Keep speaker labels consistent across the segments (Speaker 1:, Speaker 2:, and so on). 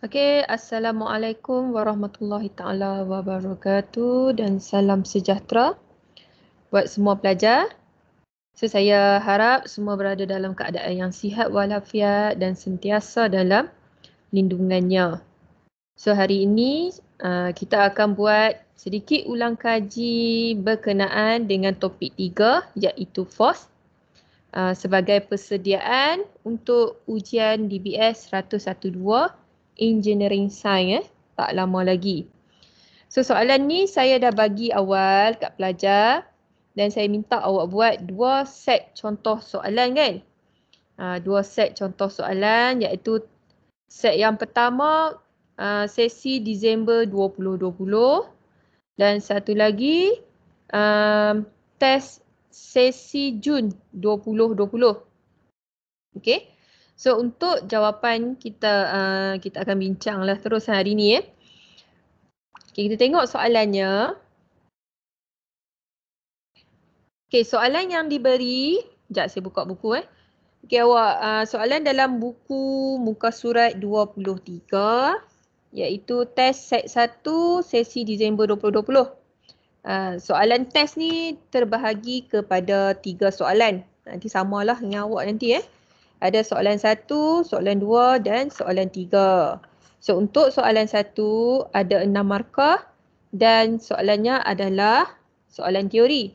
Speaker 1: Assalamualaikum warahmatullahi taala wabarakatuh dan salam sejahtera buat semua pelajar. Saya harap semua berada dalam keadaan yang sihat walafiat dan sentiasa dalam lindungannya. Hari ini kita akan buat sedikit ulang kaji berkenaan dengan topik 3 iaitu FOS sebagai persediaan untuk ujian DBS 112 Engineering Science tak lama lagi. Soalan ni saya dah bagi awal kat pelajar dan saya minta awak buat 2 set contoh soalan kan. 2 set contoh soalan iaitu set yang pertama sesi Disember 2020 dan satu lagi test sesi Jun 2020. Okey. Untuk jawapan kita akan bincanglah terus hari ni . Kita tengok soalannya. Soalan yang diberi, sekejap saya buka buku . Awak soalan dalam buku muka surat 23 iaitu test set 1 sesi Disember 2020. Soalan test ni terbahagi kepada 3 soalan. Nanti samalah dengan awak nanti . Ada soalan 1, soalan 2 dan soalan 3. Untuk soalan 1 ada 6 markah dan soalannya adalah soalan teori.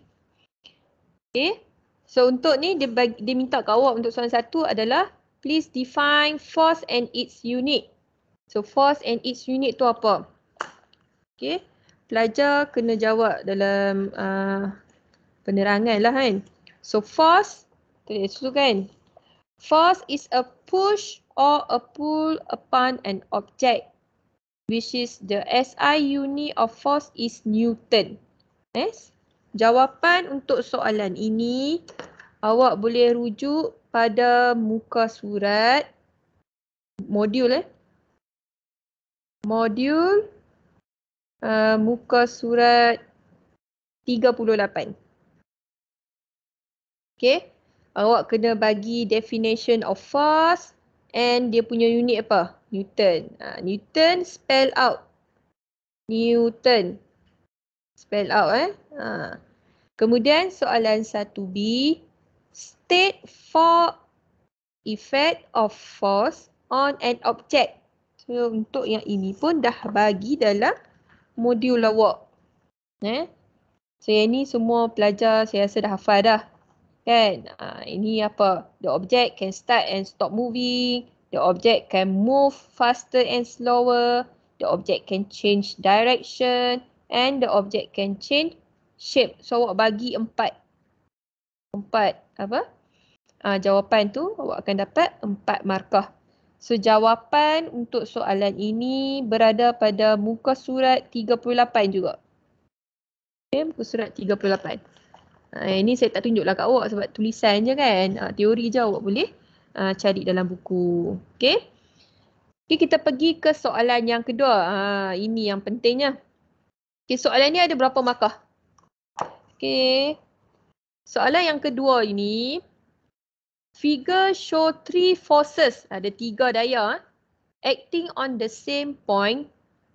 Speaker 1: Untuk ni dia minta kat awak untuk soalan 1 adalah please define force and its unit. Force and its unit tu apa? Pelajar kena jawab dalam penerangan lah kan. Force, tu kan. Force is a push or a pull upon an object, which is the SI unit of force is Newton. Jawapan untuk soalan ini awak boleh rujuk pada muka surat modul muka surat 38. Awak kena bagi definition of force and dia punya unit apa? Newton. Newton spell out. Newton. Spell out . Kemudian soalan 1B. State 4 effect of force on an object. Untuk yang ini pun dah bagi dalam modul awak. Yang ni semua pelajar saya rasa dah hafal dah. Kan? Ini apa? The object can start and stop moving. The object can move faster and slower. The object can change direction. And the object can change shape. Awak bagi 4 jawapan tu awak akan dapat 4 markah. Jawapan untuk soalan ini berada pada muka surat 38 juga. Muka surat 38. Ini saya tak tunjuklah kat awak sebab tulisan je kan. Teori je awak boleh cari dalam buku. Kita pergi ke soalan yang kedua. Ini yang pentingnya. Soalan ni ada berapa markah? Soalan yang kedua ini. Figure show 3 forces. Ada 3 daya. Acting on the same point.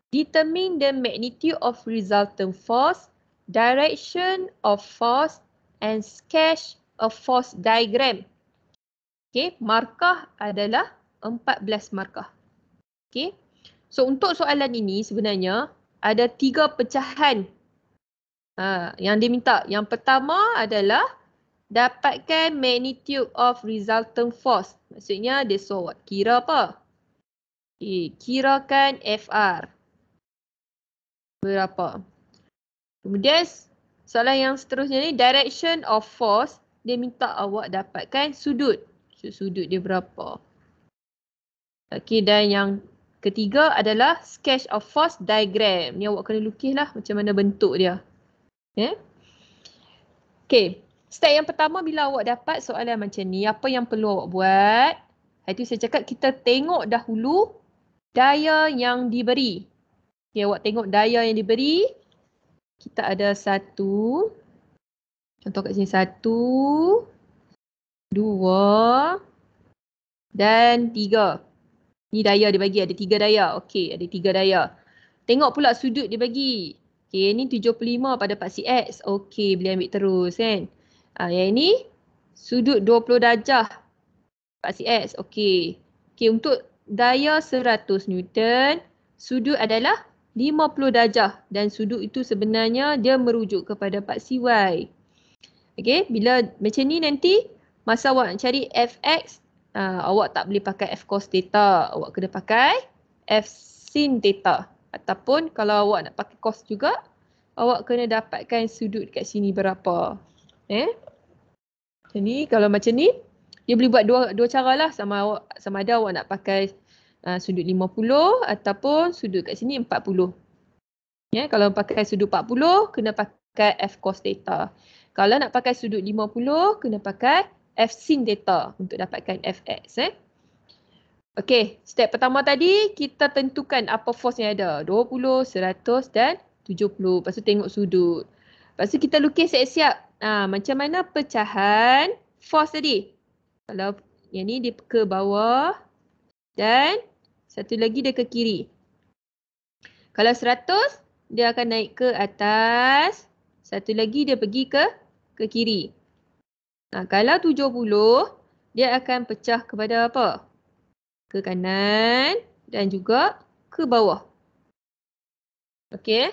Speaker 1: Determine the magnitude of resultant force. Direction of force and sketch a force diagram. Markah adalah 14 markah. Untuk soalan ini sebenarnya ada 3 pecahan yang diminta. Yang pertama adalah dapatkan magnitude of resultant force. Maksudnya dia suruh kira apa? Kirakan FR. Berapa? Kemudian soalan yang seterusnya ni, direction of force, dia minta awak dapatkan sudut. Sudut dia berapa. Dan yang ketiga adalah sketch of force diagram. Ni awak kena lukislah macam mana bentuk dia. Step yang pertama bila awak dapat soalan macam ni, apa yang perlu awak buat? Itu saya cakap kita tengok dahulu daya yang diberi. Awak tengok daya yang diberi. Kita ada 1. Contoh kat sini 1, 2 dan 3. Ni daya dia bagi, ada 3 daya. Okey, ada 3 daya. Tengok pula sudut dia bagi. Okey, ni 75 pada paksi X. Okey, boleh ambil terus kan. Yang ini sudut 20 darjah paksi X. Okey. Okey, untuk daya 100 Newton, sudut adalah 50 darjah dan sudut itu sebenarnya dia merujuk kepada paksi Y. Okey, bila macam ni nanti masa awak nak cari Fx, awak tak boleh pakai F cos theta, awak kena pakai F sin theta. Ataupun kalau awak nak pakai cos juga, awak kena dapatkan sudut kat sini berapa. Macam ni, kalau macam ni, dia boleh buat dua cara lah, sama ada awak nak pakai sudut 50 ataupun sudut kat sini 40. Kalau pakai sudut 40, kena pakai F cos theta. Kalau nak pakai sudut 50, kena pakai F sin theta untuk dapatkan Fx. Okey, step pertama tadi kita tentukan apa force yang ada. 20, 100 dan 70. Lepas tu tengok sudut. Lepas tu kita lukis siap-siap. Macam mana pecahan force tadi. Kalau yang ni dia ke bawah dan satu lagi dia ke kiri. Kalau 100, dia akan naik ke atas. Satu lagi dia pergi ke kiri. Kalau 70, dia akan pecah kepada apa? Ke kanan dan juga ke bawah. Okay.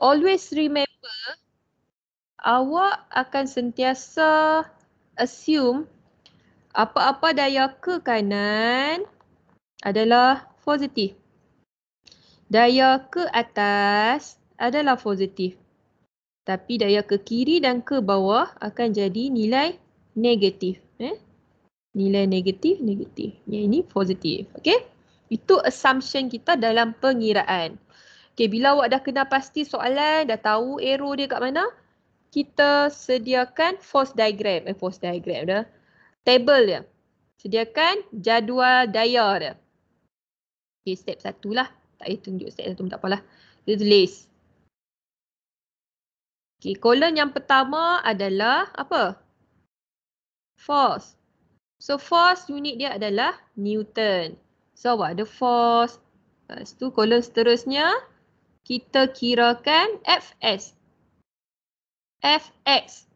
Speaker 1: Always remember, awak akan sentiasa assume apa-apa daya ke kanan adalah positif. Daya ke atas adalah positif. Tapi daya ke kiri dan ke bawah akan jadi nilai negatif. Nilai negatif. Yang ini positif. Okay? Itu assumption kita dalam pengiraan. Okay, bila awak dah kenal pasti soalan, dah tahu arrow dia kat mana, kita sediakan force diagram dah. Table dia. Sediakan jadual daya dia. Okay, step 1 lah. Tak payah tunjuk step 1, tak apalah. Kita tulis. Okay, kolom yang pertama adalah apa? Force. So, force unit dia adalah Newton. So, awak ada force. Lepas tu, kolom seterusnya, kita kirakan Fs. Fx.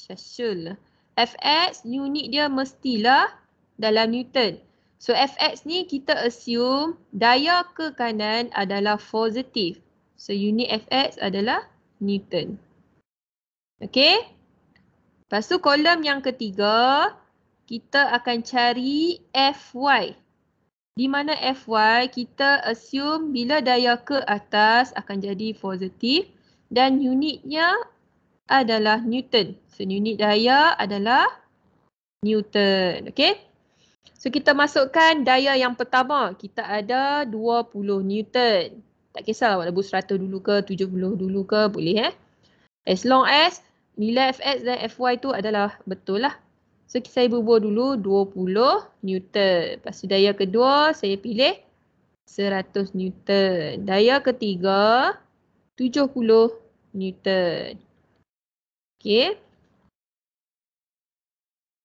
Speaker 1: Syasyul. Fx, unit dia mestilah dalam Newton. So, Fx ni kita assume daya ke kanan adalah positif. So, unit Fx adalah Newton. Okay? Lepas tu, kolom yang ketiga, kita akan cari Fy. Di mana Fy kita assume bila daya ke atas akan jadi positif dan unitnya adalah Newton. So, unit daya adalah Newton. Okay? So, kita masukkan daya yang pertama. Kita ada 20 Newton. Tak kisah awak lebih 100 dulu ke, 70 dulu ke, boleh As long as nilai Fx dan Fy tu adalah betul lah. So, saya bubuh dulu 20 Newton. Lepas tu daya kedua, saya pilih 100 Newton. Daya ketiga, 70 Newton. Okay.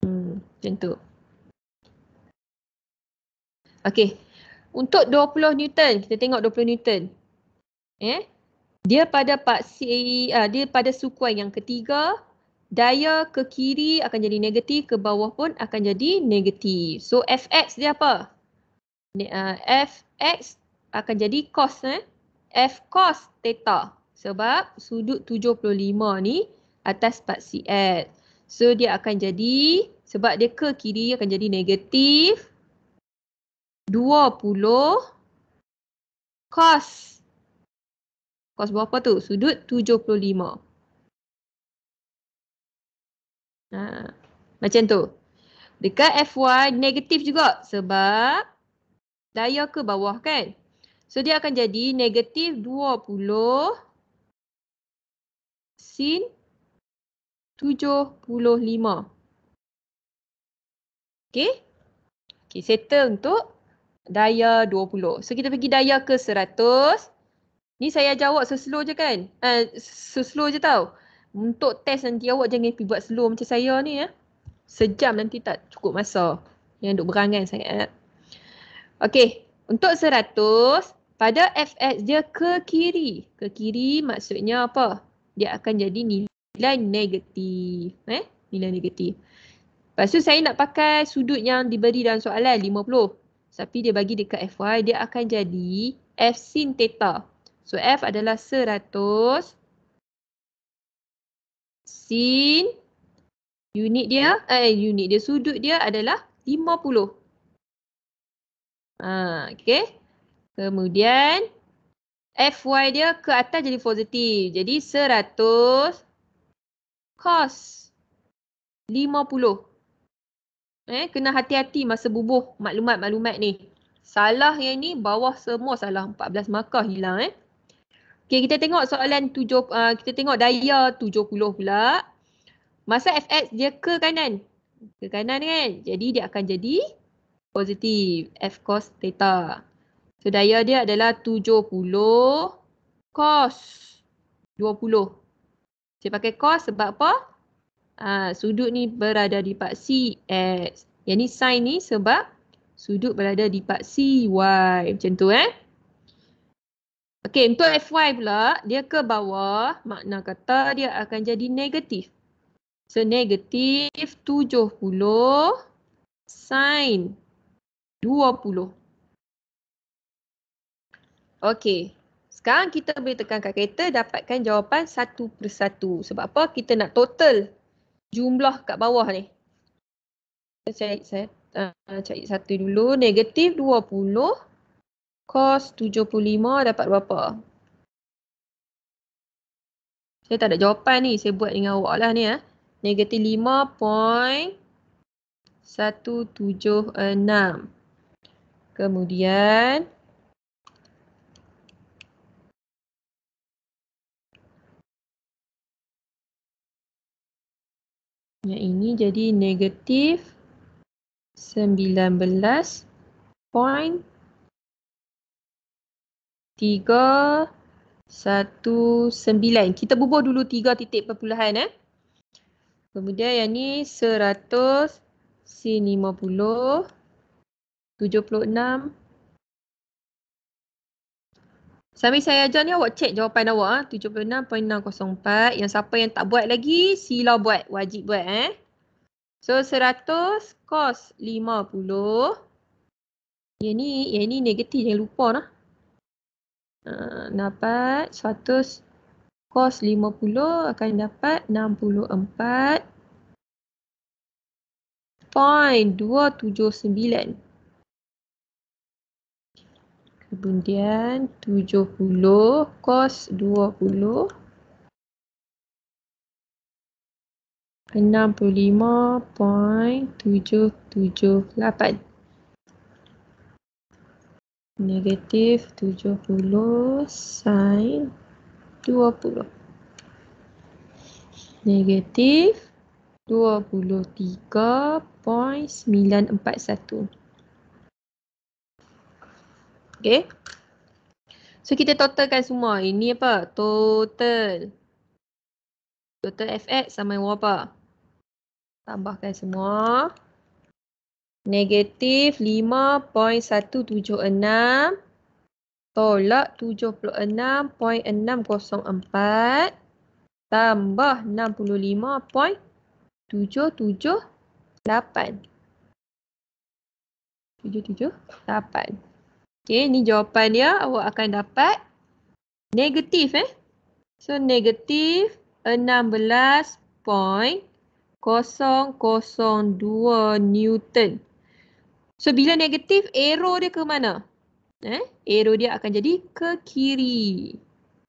Speaker 1: Macam tu. Okay. Untuk 20 Newton, kita tengok 20 Newton. Dia pada dia pada sukuan yang ketiga, daya ke kiri akan jadi negatif, ke bawah pun akan jadi negatif. So, Fx dia apa? Fx akan jadi cos. F cos theta. Sebab sudut 75 ni atas paksi X. So, dia akan jadi, sebab dia ke kiri akan jadi negatif 20 cos. Cos berapa tu? Sudut 75. Macam tu. Dekat Fy negatif juga sebab daya ke bawah kan. So dia akan jadi negatif 20 sin 75. Okay. Okay, settle untuk daya 20. So kita pergi daya ke 100. Ni saya jawab slow je kan. Slow je tau. Untuk test nanti awak jangan pergi buat slow macam saya ni Sejam nanti tak cukup masa. Yang duk berangan sangat. Okey, untuk 100, pada fx dia ke kiri. Ke kiri maksudnya apa? Dia akan jadi nilai negatif. Nilai negatif. Lepas tu saya nak pakai sudut yang diberi dalam soalan 50. Tapi dia bagi dekat Fy, dia akan jadi F sin theta. So F adalah 100 sin unit dia, sudut dia adalah 50. Okay. Kemudian Fy dia ke atas jadi positif. Jadi 100 cos 50. Kena hati-hati masa bubuh maklumat-maklumat ni. Salah yang ni, bawah semua salah. 14 markah hilang. Okay, kita tengok soalan kita tengok daya 70 pula. Masa fx dia ke kanan. Ke kanan kan? Jadi dia akan jadi positif. F cos theta. So daya dia adalah 70 cos 20. Saya pakai cos sebab apa? Sudut ni berada di paksi X. Yang ni sin ni sebab sudut berada di paksi Y. Macam tu Okey, untuk Fy pula, dia ke bawah, makna kata dia akan jadi negatif. So, negatif 70 sin 20. Okey, sekarang kita boleh tekan kalkulator dapatkan jawapan 1/1. Sebab apa? Kita nak total jumlah kat bawah ni. Saya cari satu dulu. Negatif 20 cos 75 dapat berapa? Saya tak ada jawapan ni. Saya buat dengan awak lah ni. Negatif 5.176. Kemudian yang ini jadi negatif 19.319. Kita bubuh dulu 3 titik perpuluhan. Kemudian yang ni 100 sin 50 76. Sambil saya ajar ni awak cek jawapan awak 76.604. Yang siapa yang tak buat lagi sila buat, wajib buat So 100 cos 50. Yang ni negatif, jangan lupa lah. Dapat 100 cos 50 akan dapat 64.279. Kemudian 70 cos 20 65.778. Negatif 70 sin 20. Negatif 23.941. Okay. So kita totalkan semua. Ini apa? Total fx sama dengan apa? Tambahkan semua. Negatif 5.176 tolak 76.604 tambah 65.778. 778. Okey, ni jawapan dia. Awak akan dapat negatif So negatif 16.002 Newton. So bila negatif, arrow dia ke mana? Arrow dia akan jadi ke kiri.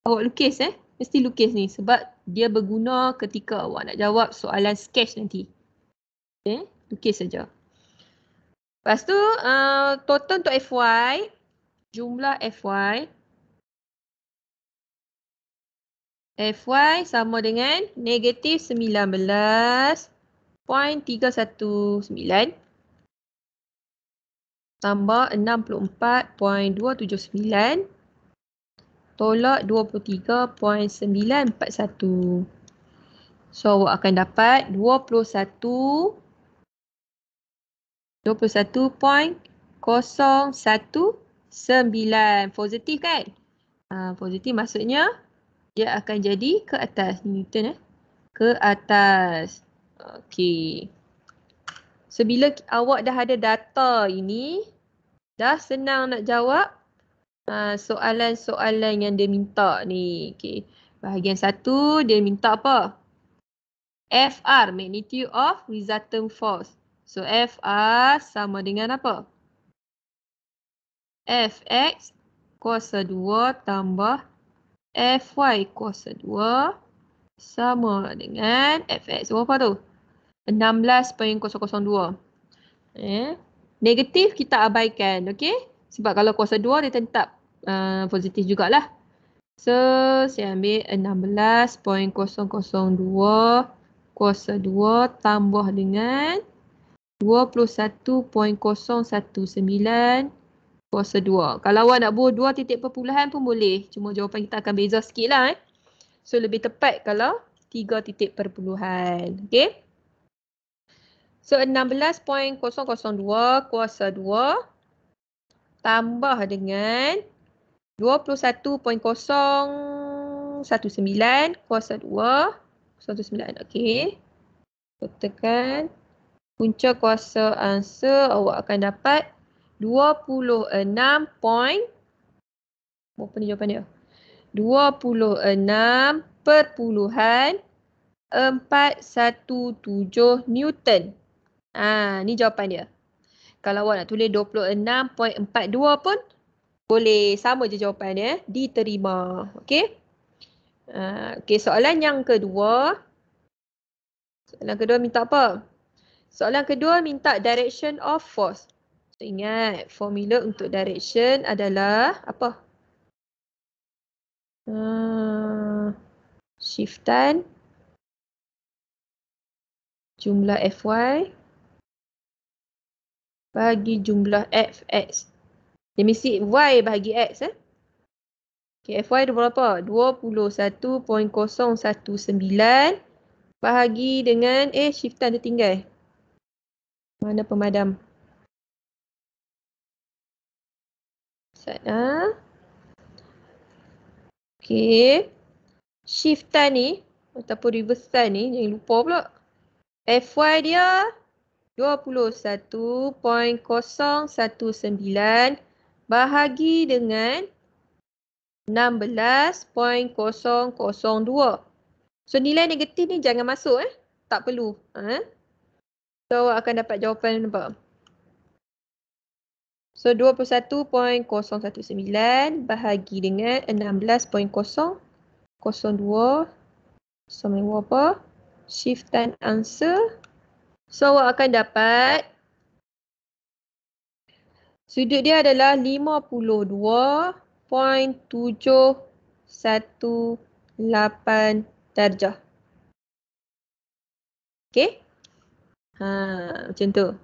Speaker 1: Awak lukis mesti lukis ni sebab dia berguna ketika awak nak jawab soalan sketch nanti. Lukis saja. Lepas tu total untuk Fy, jumlah Fy sama dengan negatif 19.319 tambah 64.279 tolak 23.941. So awak akan dapat 21.0 Positif kan? Positif maksudnya dia akan jadi ke atas. Newton ke atas. Okey. So bila awak dah ada data ini, dah senang nak jawab soalan-soalan yang dia minta ni. Okey. Bahagian 1 dia minta apa? FR, magnitude of resultant force. So FR sama dengan apa? Fx kuasa 2 tambah Fy kuasa 2 sama dengan Fx berapa tu? 16.002. Negatif kita abaikan, okey? Sebab kalau kuasa 2 dia tetap positif jugalah. So, saya ambil 16.002 kuasa 2 tambah dengan 21.019 kuasa 2. Kalau awak nak buat 2 titik perpuluhan pun boleh. Cuma jawapan kita akan beza sikit lah. So, lebih tepat kalau 3 titik perpuluhan. Okey? So, 16.002 kuasa 2 tambah dengan 21.019 kuasa 2. 19. Okey. Tekan. Punca kuasa answer awak akan dapat 26. Berapa ni jawapan dia? 26.417 Newton. Ni jawapan dia. Kalau awak nak tulis 26.42 pun boleh, sama je jawapan dia. Diterima. Okey. Okey, soalan yang kedua. Soalan kedua minta apa? Soalan kedua minta direction of force. So, ingat, formula untuk direction adalah apa? Shiftan jumlah Fy bagi jumlah Fx. Dia mesti Y bahagi X. Okay, Fy dia berapa? 21.019 bahagi dengan shiftan dia tinggal. Mana pemadam? Sana. Okay. Shiftan ni ataupun reversan ni jangan lupa pula. Fy dia 21.019 bahagi dengan 16.002. So nilai negatif ni jangan masuk tak perlu. So awak akan dapat jawapan apa? So 21.019 bahagi dengan 16.002 sama dengan apa? Shiftan answer. So awak akan dapat sudut dia adalah 52.718 darjah. Okey? Macam tu.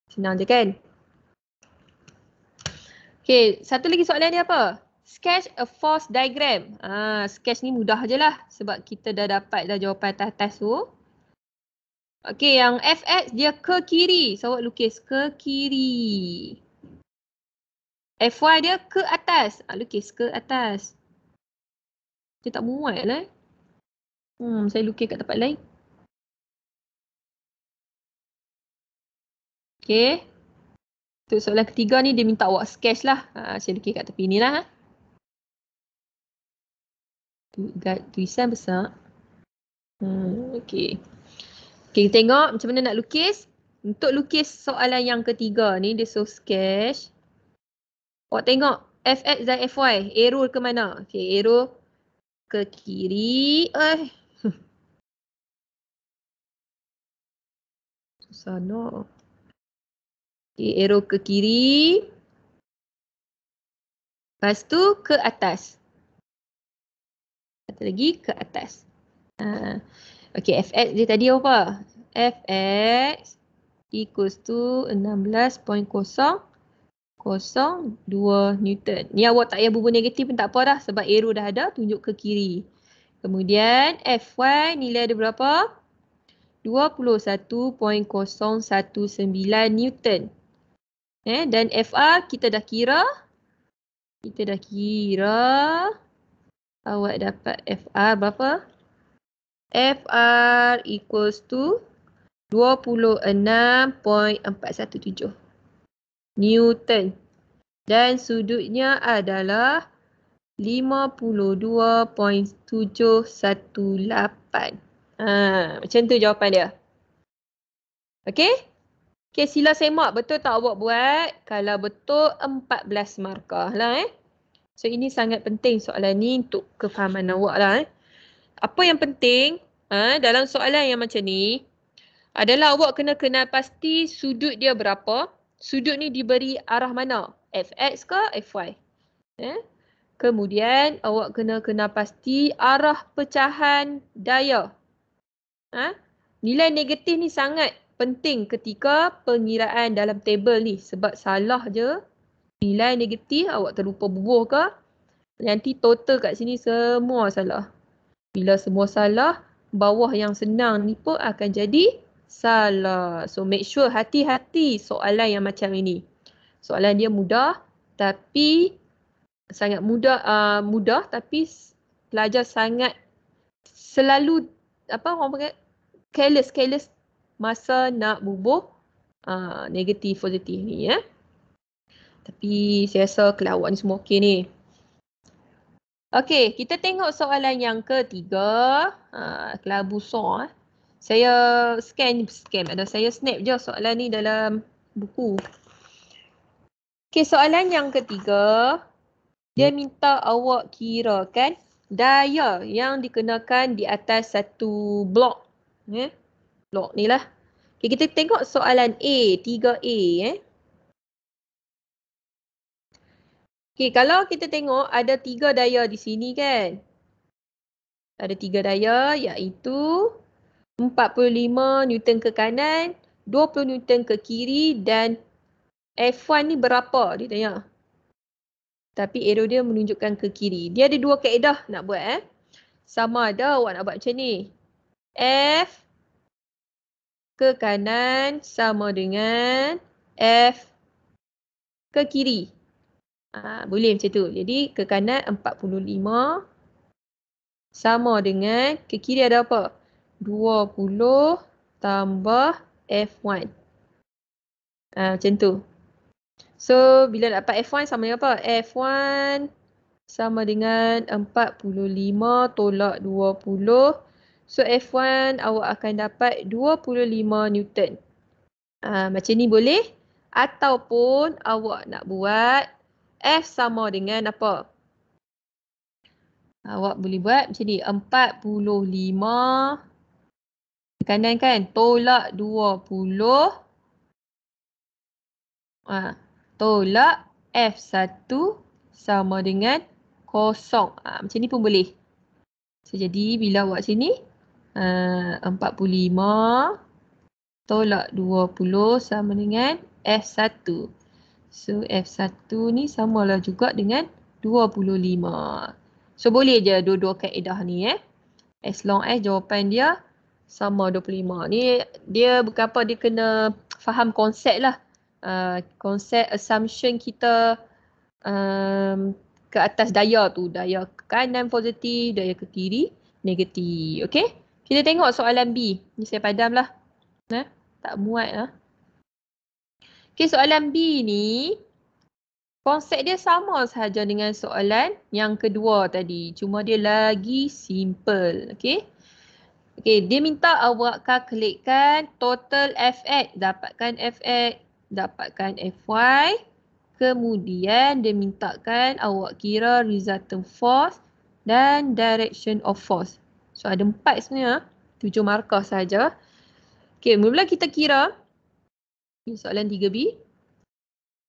Speaker 1: Senang je kan? Okey, satu lagi soalan dia apa? Sketch a force diagram. Sketch ni mudah je lah sebab kita dah dapat dah jawapan atas tu. Okey, yang Fx dia ke kiri. So awak lukis ke kiri. Fy dia ke atas. Lukis ke atas. Dia tak muat lah. Saya lukis kat tempat lain. Okey. Untuk soalan ketiga ni dia minta awak sketch lah. Saya lukis kat tepi ni lah. Tulisan besar. Okey. Okey, tengok macam mana nak lukis. Untuk lukis soalan yang ketiga ni, dia suruh sketch. Awak tengok Fx dan Fy. Arrow ke mana? Okey, arrow ke kiri. Susah nak. Okay, arrow ke kiri. Lepas tu ke atas. Satu lagi ke atas. Okay, Fx dia tadi apa? Fx equals to 16.002 Newton. Ni awak tak payah bubuh negatif pun tak apa dah. Sebab arrow dah ada, tunjuk ke kiri. Kemudian Fy nilai dia berapa? 21.019 Newton. Dan FR kita dah kira. Awak dapat FR berapa? FR equals to 26.417 Newton. Dan sudutnya adalah 52.718. Macam tu jawapan dia. Okey? Okey, sila semak betul tak awak buat? Kalau betul 14 markah lah So ini sangat penting soalan ni untuk kefahaman awak lah Apa yang penting dalam soalan yang macam ni adalah awak kena kenal pasti sudut dia berapa. Sudut ni diberi arah mana? Fx ke Fy? Kemudian awak kena kenal pasti arah pecahan daya. Nilai negatif ni sangat penting ketika pengiraan dalam tabel ni. Sebab salah je nilai negatif awak terlupa bubuh ke, nanti total kat sini semua salah. Bila semua salah, bawah yang senang ni pun akan jadi salah. So make sure hati-hati soalan yang macam ini. Soalan dia mudah tapi sangat mudah tapi pelajar sangat selalu orang panggil careless masa nak bubuh negatif positif ni Tapi saya rasa kelas awak ni semua okey ni. Okey, kita tengok soalan yang ketiga. Kelabu besar. Saya saya snap je soalan ni dalam buku. Okey, soalan yang ketiga. Dia minta awak kirakan daya yang dikenakan di atas satu blok. Blok ni lah. Okey, kita tengok soalan A, 3A. Okey, kalau kita tengok ada 3 daya di sini kan. Ada 3 daya iaitu 45 Newton ke kanan, 20 Newton ke kiri dan F1 ni berapa dia tanya. Tapi arrow dia menunjukkan ke kiri. Dia ada 2 kaedah nak buat Sama ada awak nak buat macam ni. F ke kanan sama dengan F ke kiri. Boleh macam tu. Jadi ke kanan 45 sama dengan ke kiri ada apa? 20 tambah F1. Macam tu. So, bila dapat F1 sama dengan apa? F1 sama dengan 45 tolak 20. So, F1 awak akan dapat 25 Newton. Macam ni boleh? Ataupun awak nak buat F sama dengan apa? Awak boleh buat macam ni. 45 kanan kan? Tolak 20. Tolak F1 sama dengan 0. Macam ni pun boleh. So, jadi bila awak sini 45 tolak 20 sama dengan F1. So, F1 ni samalah juga dengan 25. So, boleh je dua-dua kaedah ni As long as jawapan dia sama 25. Ni dia bukan apa, dia kena faham konsep lah. Konsep assumption kita ke atas daya tu. Daya ke kanan positif, daya ke kiri negatif. Okey? Kita tengok soalan B. Ni saya padam lah. Tak muat lah. Okey, soalan B ni konsep dia sama sahaja dengan soalan yang kedua tadi. Cuma dia lagi simple. Okey? Okey, dia minta awak kalkulatkan total Fx. Dapatkan Fx, dapatkan Fy. Kemudian dia mintakan awak kira resultant force dan direction of force. So ada 4 sebenarnya. 7 markah saja. Okey, mula-mula kita kira. Ini soalan 3B.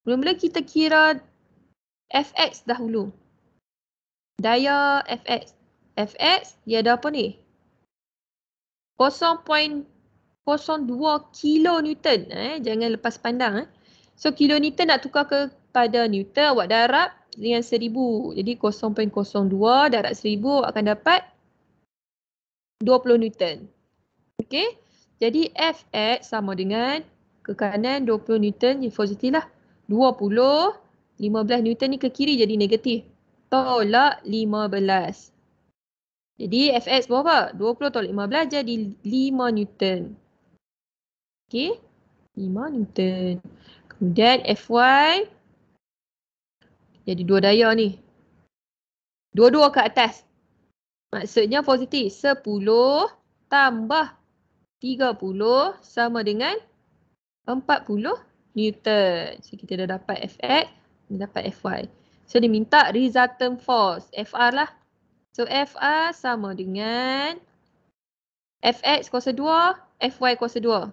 Speaker 1: Mula-mula kita kira Fx dahulu. Daya Fx. Fx dia ada apa ni? 0.02 kilonewton. Jangan lepas pandang. So kilonewton nak tukar kepada newton, awak darab dengan 1000. Jadi 0.02 darab 1000 awak akan dapat 20 newton. Okey. Jadi Fx sama dengan ke kanan 20 newton, jadi positif lah. 20, 15 Newton ni ke kiri jadi negatif. Tolak 15. Jadi Fx berapa? 20 tolak 15 jadi 5 Newton. Okey, 5 Newton. Kemudian Fy jadi 2 daya ni. Dua-dua ke atas. Maksudnya positif. 10 tambah 30 sama dengan 40 Newton. So kita dah dapat Fx, dapat Fy. So dia minta resultant force, Fr lah. So Fr sama dengan Fx kuasa 2, Fy kuasa 2.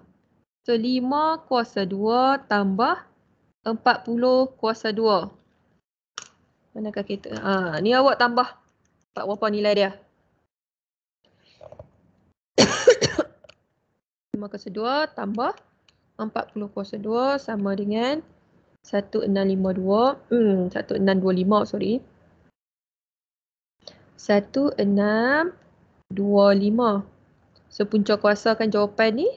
Speaker 1: So 5 kuasa 2 tambah 40 kuasa 2. Manakah kita? Ni awak tambah berapa nilai dia? 5 kuasa 2 tambah 40 kuasa 2 sama dengan 1652. 1625, sorry. 1625. So punca kuasakan jawapan ni.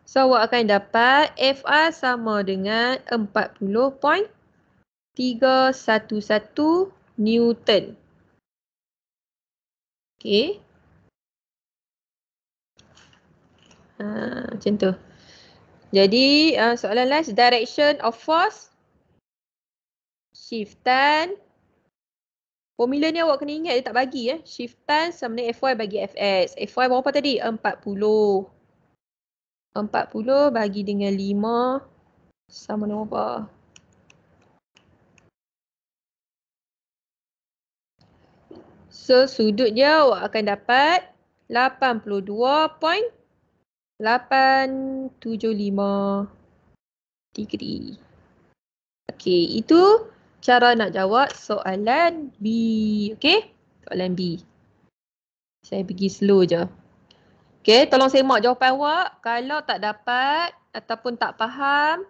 Speaker 1: So awak akan dapat Fr sama dengan 40.311 Newton. Okey. Macam tu. Jadi soalan last, direction of force, shiftan. Formula ni awak kena ingat dia tak bagi shiftan sama dengan Fy bagi Fx. Fy berapa tadi? 40. 40 bagi dengan 5 sama dengan apa? So sudut dia awak akan dapat 82.875 degree. Okey, itu cara nak jawab soalan B. Okey, soalan B. Saya pergi slow je. Okey, tolong semak jawapan awak. Kalau tak dapat ataupun tak faham,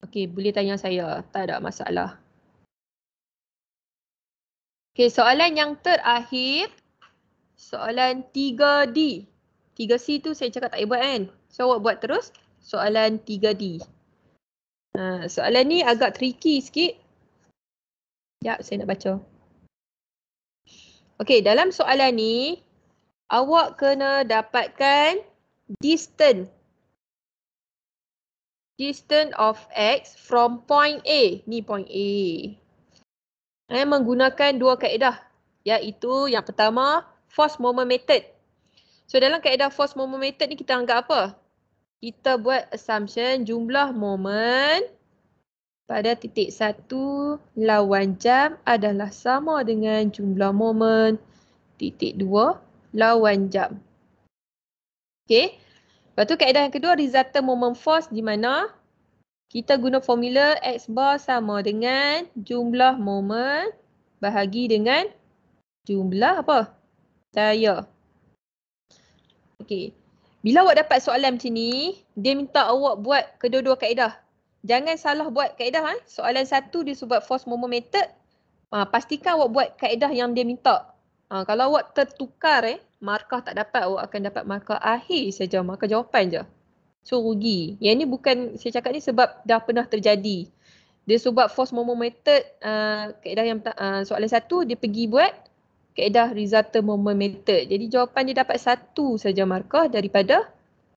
Speaker 1: okey, boleh tanya saya. Tak ada masalah. Okey, soalan yang terakhir. Soalan 3D. 3C tu saya cakap tak boleh buat kan. So awak buat terus. Soalan 3D. Soalan ni agak tricky sikit. Sekejap, saya nak baca. Okey, dalam soalan ni, awak kena dapatkan distance of X from point A. Ni point A. Menggunakan dua kaedah. Iaitu yang pertama, force moment method. So dalam kaedah force moment method ni kita anggap apa? Kita buat assumption jumlah moment pada titik 1 lawan jam adalah sama dengan jumlah moment titik 2 lawan jam. Okey. Lepas tu kaedah yang kedua, resultant moment force, di mana kita guna formula X bar sama dengan jumlah moment bahagi dengan jumlah apa? Daya. Okey. Bila awak dapat soalan macam ni, dia minta awak buat kedua-dua kaedah. Jangan salah buat kaedah. Soalan satu dia sebut force moment method. Pastikan awak buat kaedah yang dia minta. Kalau awak tertukar, markah tak dapat, awak akan dapat markah akhir saja, markah jawapan je. So rugi. Yang ni bukan, saya cakap ni sebab dah pernah terjadi. Dia sebab force moment method, kaedah yang soalan satu, dia pergi buat kaedah resultant moment method. Jadi jawapan dia dapat 1 saja markah daripada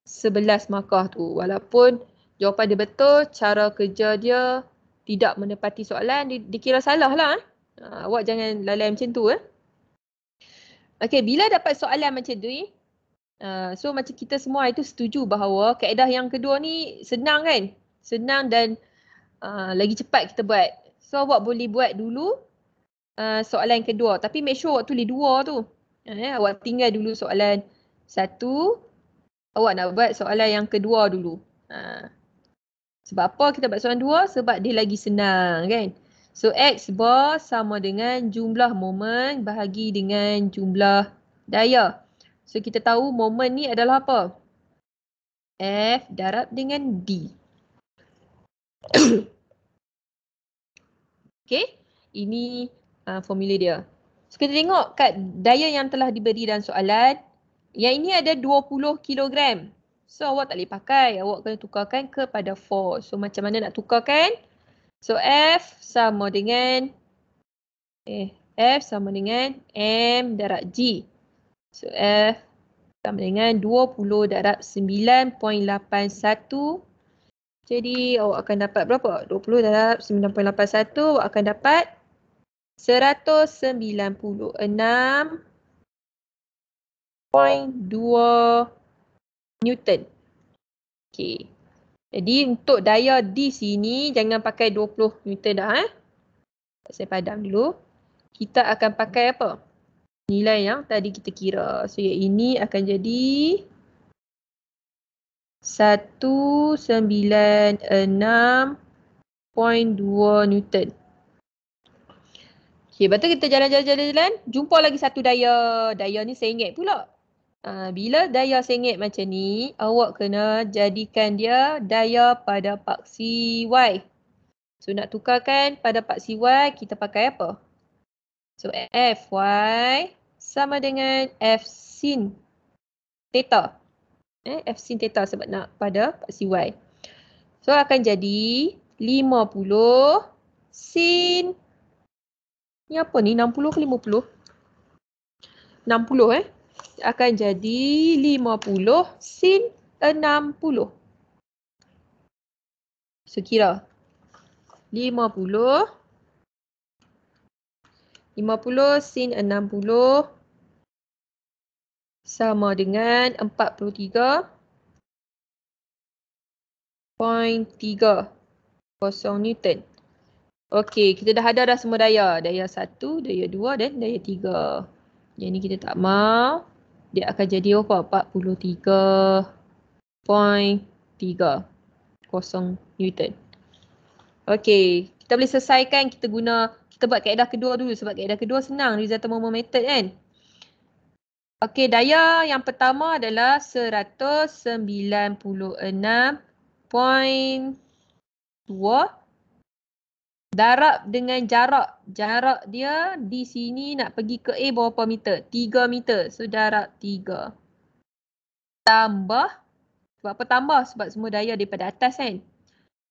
Speaker 1: 11 markah tu. Walaupun jawapan dia betul, cara kerja dia tidak menepati soalan, dikira salah lah. Awak jangan lalai macam tu. Okey, bila dapat soalan macam tu, so macam kita semua itu setuju bahawa kaedah yang kedua ni senang kan? Senang dan lagi cepat kita buat. So awak boleh buat dulu soalan yang kedua. Tapi make sure awak tulis 2 tu. Awak tinggal dulu soalan 1. Awak nak buat soalan yang kedua dulu. Sebab apa kita buat soalan 2? Sebab dia lagi senang kan? So X bar sama dengan jumlah moment bahagi dengan jumlah daya. So kita tahu moment ni adalah apa? F darab dengan D. Okay, ini formula dia. So kita tengok kat daya yang telah diberi dalam soalan. Yang ini ada 20 kg. So awak tak boleh pakai. Awak kena tukarkan kepada force. So macam mana nak tukarkan? So F sama dengan M darab G. So F sama dengan 20 darab 9.81. Jadi awak akan dapat berapa? 20 darab 9.81, awak akan dapat 196.2 Newton. Okey. Jadi untuk daya di sini jangan pakai 20 Newton dah. Saya padam dulu. Kita akan pakai apa? Nilai yang tadi kita kira. So yang ini akan jadi 196.2 Newton. Okay, lepas tu kita jalan-jalan. Jumpa lagi satu daya. Daya ni sengit pula. Bila daya sengit macam ni, awak kena jadikan dia daya pada paksi Y. So nak tukarkan pada paksi Y, kita pakai apa? So Fy sama dengan F sin theta. F sin theta sebab nak pada paksi Y. So akan jadi 50 sin. Ni apa ni? 60 ke 50? 60 akan jadi 50 sin 60. So kira 50 sin 60 sama dengan 43.30 Newton. Okey, kita dah ada dah semua daya. Daya 1, daya 2 dan daya 3. Yang ni kita tak mau. Dia akan jadi apa? 43.30 Newton. Okey, kita boleh selesaikan. Kita buat kaedah kedua dulu. Sebab kaedah kedua senang. Result thermometer method kan. Okey, daya yang pertama adalah 196.2 darab dengan jarak. Jarak dia di sini nak pergi ke A berapa meter? 3 meter. So darab 3. Tambah. Sebab apa tambah? Sebab semua daya daripada atas kan.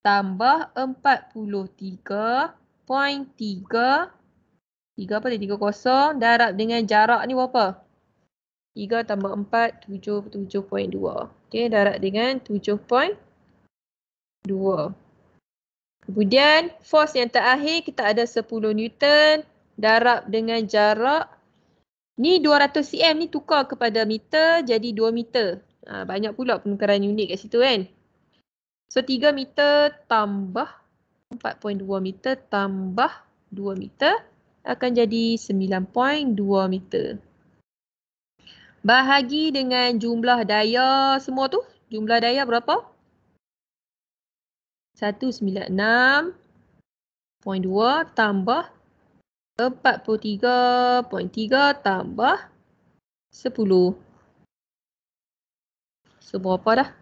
Speaker 1: Tambah 43.3. 3 apa dia? 30 darab dengan jarak ni berapa? 3 tambah 4, 7.2. Okay, darab dengan 7.2. Kemudian force yang terakhir kita ada 10 Newton darab dengan jarak. Ni 200 cm ni tukar kepada meter jadi 2 meter. Banyak pula penukaran unit kat situ kan. So 3 meter tambah 4.2 meter tambah 2 meter akan jadi 9.2 meter. Bahagi dengan jumlah daya semua tu. Jumlah daya berapa? 196.2 tambah 43.3 tambah 10. So berapa dah?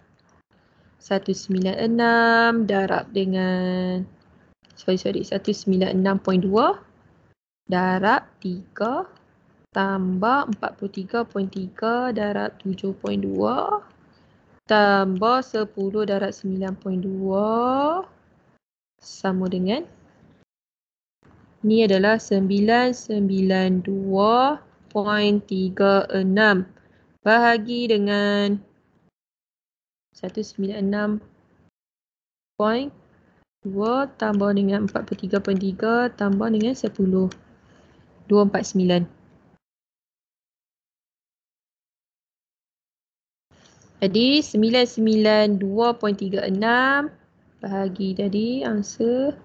Speaker 1: 196 darab dengan 196.2 darab 3 tambah 43.3 darab 7.2 tambah 10 darab 9.2 sama dengan ni adalah 992.36 bahagi dengan 196.2 tambah dengan 43.3 tambah dengan 10. 249. Jadi 992.36 bahagi tadi answer.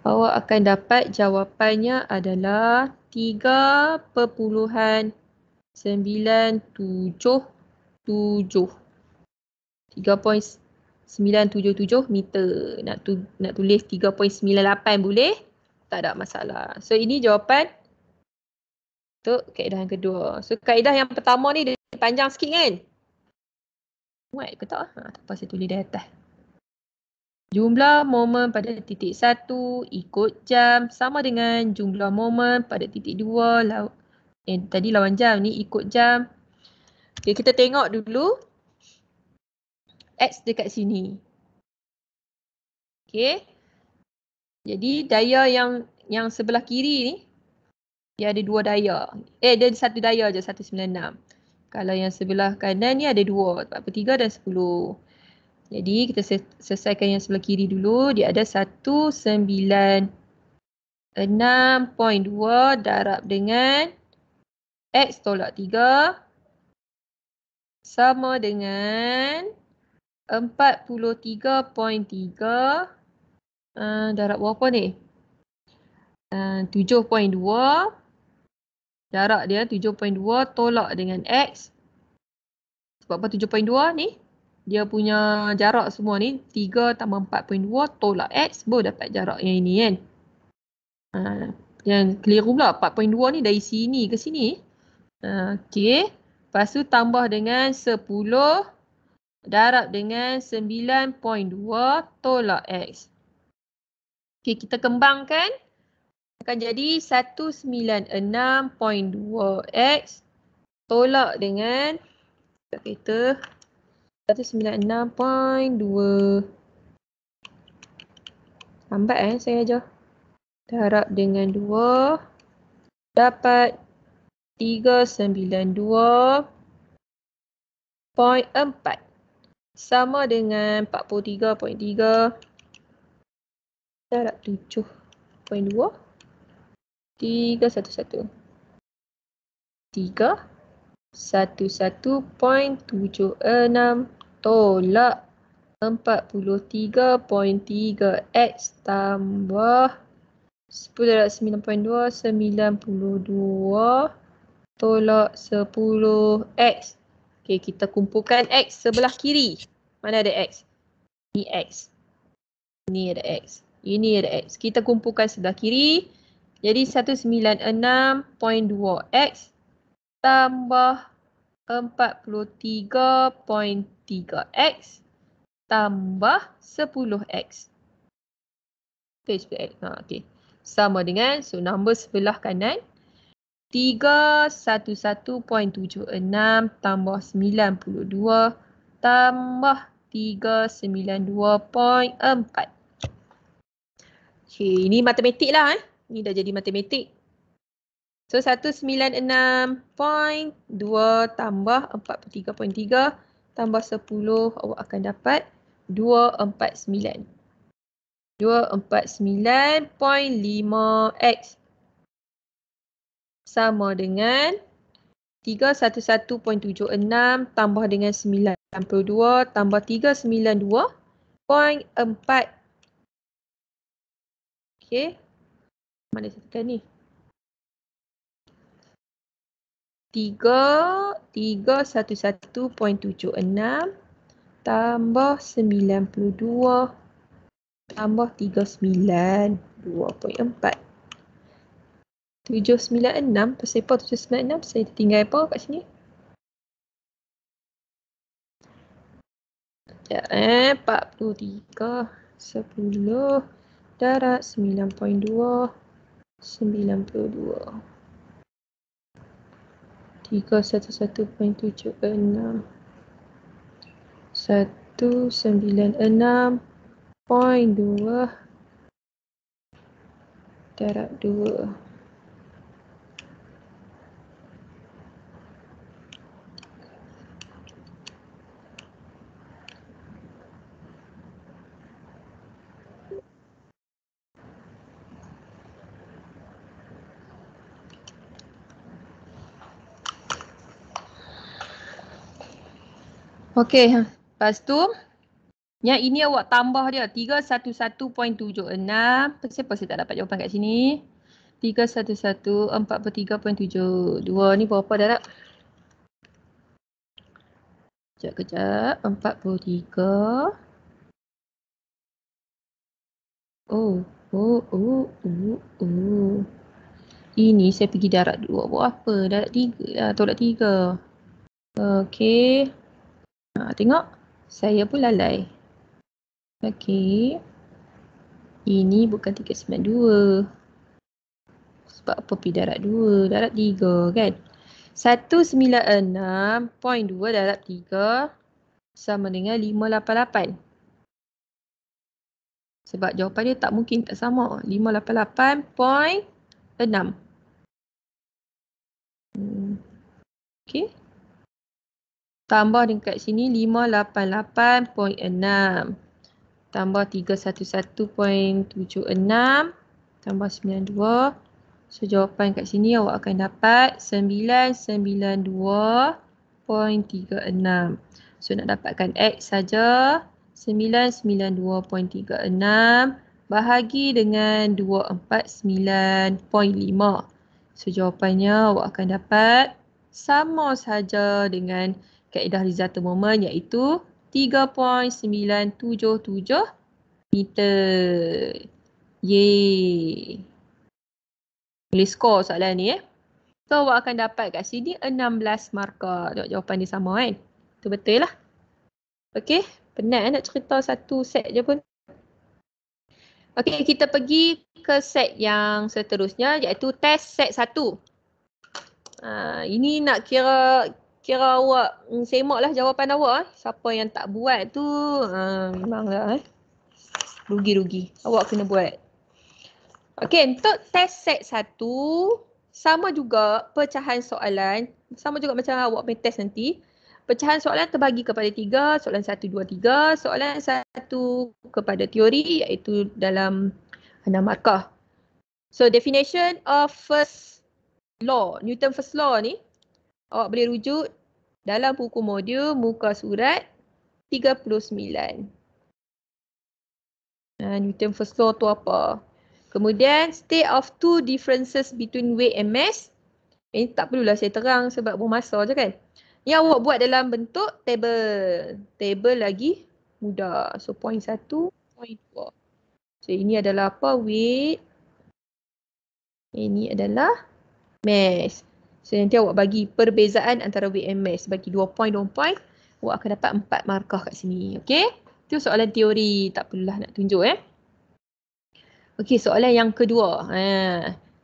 Speaker 1: Awak akan dapat jawapannya adalah 3.977. 3.977 meter. Nak tulis 3.98 boleh? Tak ada masalah. So ini jawapan untuk kaedah yang kedua. So kaedah yang pertama ni dia panjang sikit kan? Muat ke tak? Tak apa, saya tulis di atas. Jumlah momen pada titik 1 ikut jam sama dengan jumlah momen pada titik 2 tadi lawan jam, ni ikut jam. Okay, kita tengok dulu. X dekat sini. Okey. Jadi daya yang sebelah kiri ni, dia ada dua daya. Dia ada satu daya je, 196. Kalau yang sebelah kanan ni ada 2, 43 dan 10. Jadi kita selesaikan yang sebelah kiri dulu. Dia ada 196.2 darab dengan X tolak 3 sama dengan 43.3 darab berapa ni? 7.2 jarak dia 7.2 tolak dengan X. Sebab apa 7.2 ni? Dia punya jarak semua ni 3 tambah 4.2 tolak X baru dapat jarak yang ini kan. Yang keliru pula 4.2 ni dari sini ke sini. Okey. Lepas tu tambah dengan 10 darab dengan 9.2 tolak X. Okey, kita kembangkan. Akan jadi 196.2X tolak dengan kita 196.2. Lambat saya ajar. Darab dengan 2 dapat 392.4 sama dengan 43.3 darab 7.2 311 311.76 tolak 43.3X tambah 10 darab 9.2 92 tolak 10X. Okey, kita kumpulkan X sebelah kiri. Mana ada X? Ini X. Ini ada X. Ini ada X. Kita kumpulkan sebelah kiri. Jadi 196.2X tambah 43.3X tambah 10X. Okay, 10X. Okay. Sama dengan, so nombor sebelah kanan 311.76 tambah 92 tambah 392.4. Okay, ini matematik lah. Ini dah jadi matematik. So 196.2 tambah 43.3 tambah 10 awak akan dapat 249. 249.5X sama dengan 311.76 tambah dengan 92 tambah 392.4. Okey. Mana saya tekan ni? 311.76 tambah 92 tambah 39 2.4. 796. Pasal apa 796? Saya tinggal apa kat sini? Sekejap 43 10 darab 9.2 92 311.76 196.2 darab 2. Okey, lepas tu yang ini awak tambah dia 311.76. Pasal apa saya tak dapat jawapan kat sini? 311 43.72 ni berapa darab? Kejap 43. Ini saya pergi darab 2. Buat apa? Darab 3 lah, tolak 3. Okey. Tengok. Saya pun lalai. Okey. Ini bukan 392. Sebab apa pergi darab 2? Darab 3 kan? 196.2 darab 3 sama dengan 588. Sebab jawapan dia tak mungkin tak sama. 588.6. Okey. Tambah dekat sini 588.6. Tambah 311.76. Tambah 92. So jawapan kat sini awak akan dapat 992.36. So nak dapatkan X saja 992.36 bahagi dengan 249.5. So jawapannya awak akan dapat sama saja dengan kaedah Rizalta Moment iaitu 3.977 meter. Yeay. Boleh skor soalan ni So awak akan dapat kat sini 16 markah. Tengok jawapan dia sama kan. Itu betul lah. Okey. Penat nak cerita satu set je pun. Okey, kita pergi ke set yang seterusnya iaitu test set 1. Ini nak kira awak semaklah jawapan awak. Siapa yang tak buat tu memanglah rugi-rugi. Awak kena buat. Okey, untuk test set 1 sama juga pecahan soalan, sama juga macam awak main test nanti. Pecahan soalan terbagi kepada 3, soalan 1, 2, 3, soalan 1 kepada teori iaitu dalam 6 markah. So definition of first law, Newton first law ni, awak boleh rujuk dalam buku modul muka surat 39. Newton first law tu apa? Kemudian state of two differences between weight and mass. Ini tak perlulah saya terang sebab bermasa je kan. Yang awak buat dalam bentuk table. Table lagi mudah. So point 1, point 2. So ini adalah apa? Weight. Ini adalah mass. So nanti awak bagi perbezaan antara weight and mass. Bagi 2 point, 2 point. Awak akan dapat 4 markah kat sini. Okay? Itu soalan teori. Tak perlulah nak tunjuk Okey, soalan yang kedua.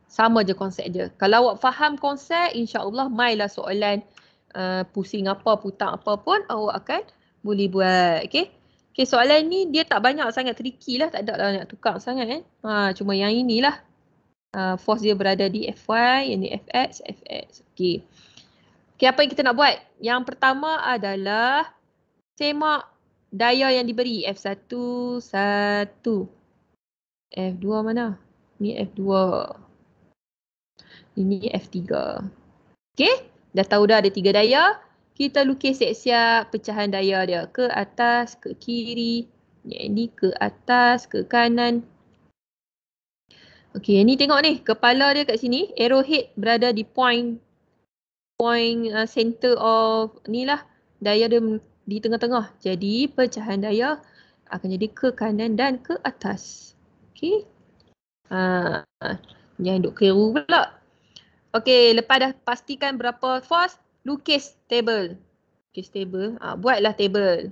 Speaker 1: Sama je konsep je. Kalau awak faham konsep, insya-Allah mailah soalan pusing apa, putang apa pun awak akan boleh buat. Okey. Okey, soalan ni dia tak banyak sangat tricky lah, tak ada lah nak tukar sangat cuma yang inilah. Force dia berada di Fy, yang ni Fx, Fx. Okey. Okey, apa yang kita nak buat? Yang pertama adalah semak daya yang diberi F1 1. F2 mana? Ni F2. Ini F3. Okey? Dah tahu dah ada 3 daya. Kita lukis siap-siap pecahan daya dia. Ke atas, ke kiri. Yang ini ke atas, ke kanan. Okey, ni tengok ni. Kepala dia kat sini. Arrowhead berada di point center of ni lah. Daya dia di tengah-tengah. Jadi pecahan daya akan jadi ke kanan dan ke atas. Okey? Jangan duk keliru pula. Okey, lepas dah pastikan berapa force, lukis table. Lukis table. Buatlah table.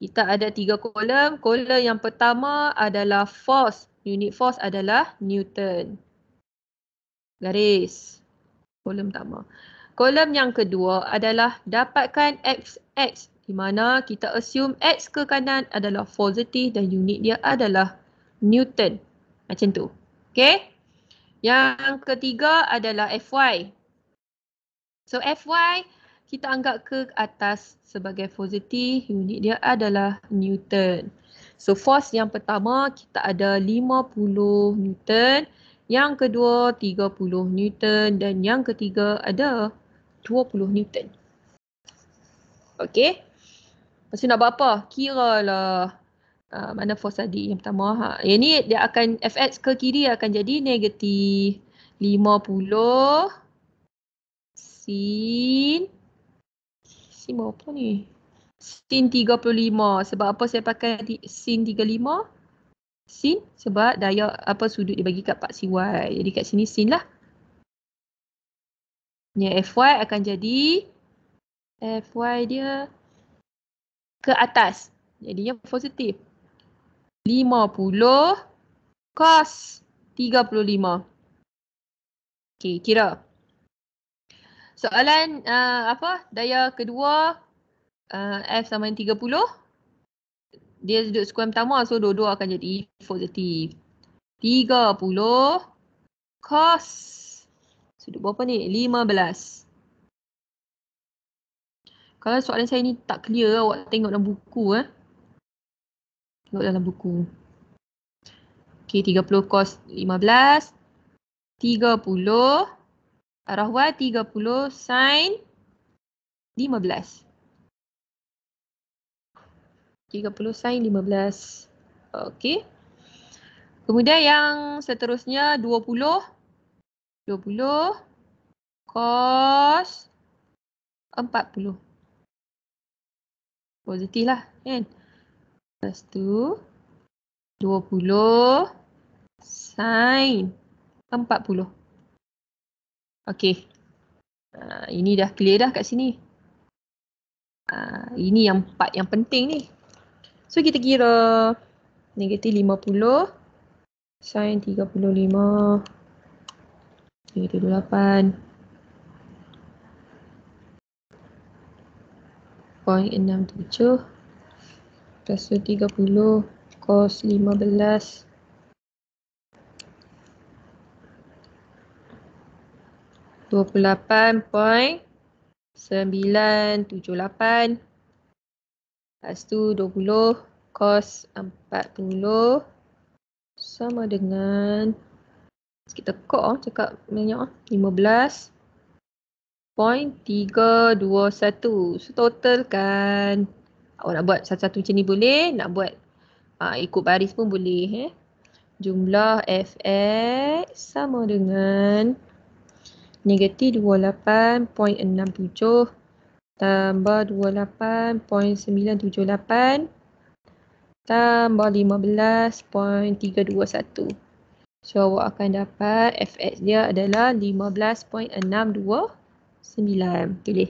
Speaker 1: Kita ada 3 kolom. Kolom yang pertama adalah force. Unit force adalah Newton. Garis. Kolom pertama. Kolom yang kedua adalah dapatkan X. Di mana kita assume X ke kanan adalah positif dan unit dia adalah Newton. Macam tu. Okey? Yang ketiga adalah Fy. So Fy kita anggap ke atas sebagai positif, unit dia adalah Newton. So force yang pertama kita ada 50 Newton, yang kedua 30 Newton dan yang ketiga ada 20 Newton. Okey. Lepas tu nak buat apa? Kiralah mana force tadi yang pertama. Yang ni dia akan Fx ke kiri akan jadi negatif 50 sin berapa ni? Sin 35. Sebab apa saya pakai sin 35? Sin sebab daya sudut dibagi kat part CY. Jadi kat sini sin lah. Yang Fy akan jadi Fy dia ke atas. Jadinya positif. 50 cos 35. Okey, kira. Soalan daya kedua F sama dengan 30. Dia duduk square pertama, so dua-dua akan jadi positif. 30 cos. Sudut berapa ni? 15. Kalau soalan saya ni tak clear, awak tengok dalam buku. Tengok dalam buku. Okay, 30 cos 15. 30. Arah Y 30 sin 15. 30 sin 15. Okay. Kemudian yang seterusnya 20. 20 cos 40. Positif lah kan. Lepas tu 20 sin 40. Okey. Ini dah clear dah kat sini. Ini yang part yang penting ni. So kita kira negatif 50 sin 35 negatif 28 0.67 plus 30 cos 15 28.978. Lepas tu 20 cos 40 sama dengan, kita tekak cakap banyak 15.321. So total kan, awak nak buat satu-satu macam ni boleh, nak buat ikut baris pun boleh. Jumlah Fx sama dengan negatif 28.67 tambah 28.978 tambah 15.321. So awak akan dapat Fx dia adalah 15.629. Tulis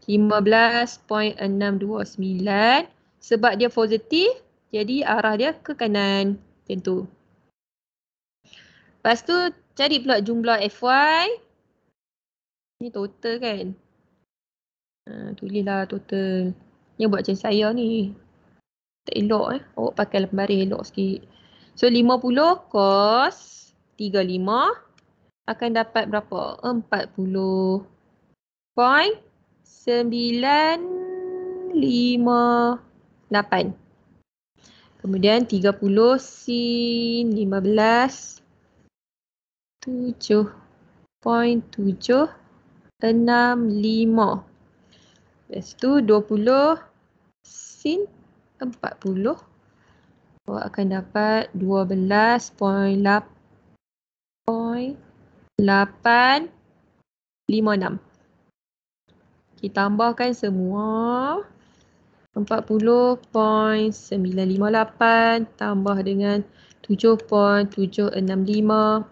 Speaker 1: 15.629. Sebab dia positif, jadi arah dia ke kanan. Macam tu. Lepas tu cari pula jumlah Fy. Ni total kan. Tulislah total. Ni buat macam saya ni. Tak elok Awak pakai lembaris elok sikit. So 50 cos 35 akan dapat berapa? 40.958. Kemudian 30 sin 15 7.765. Lepas tu 20 sin 40. Awak akan dapat 12.856. Kita tambahkan semua. 40.958 tambah dengan 7.765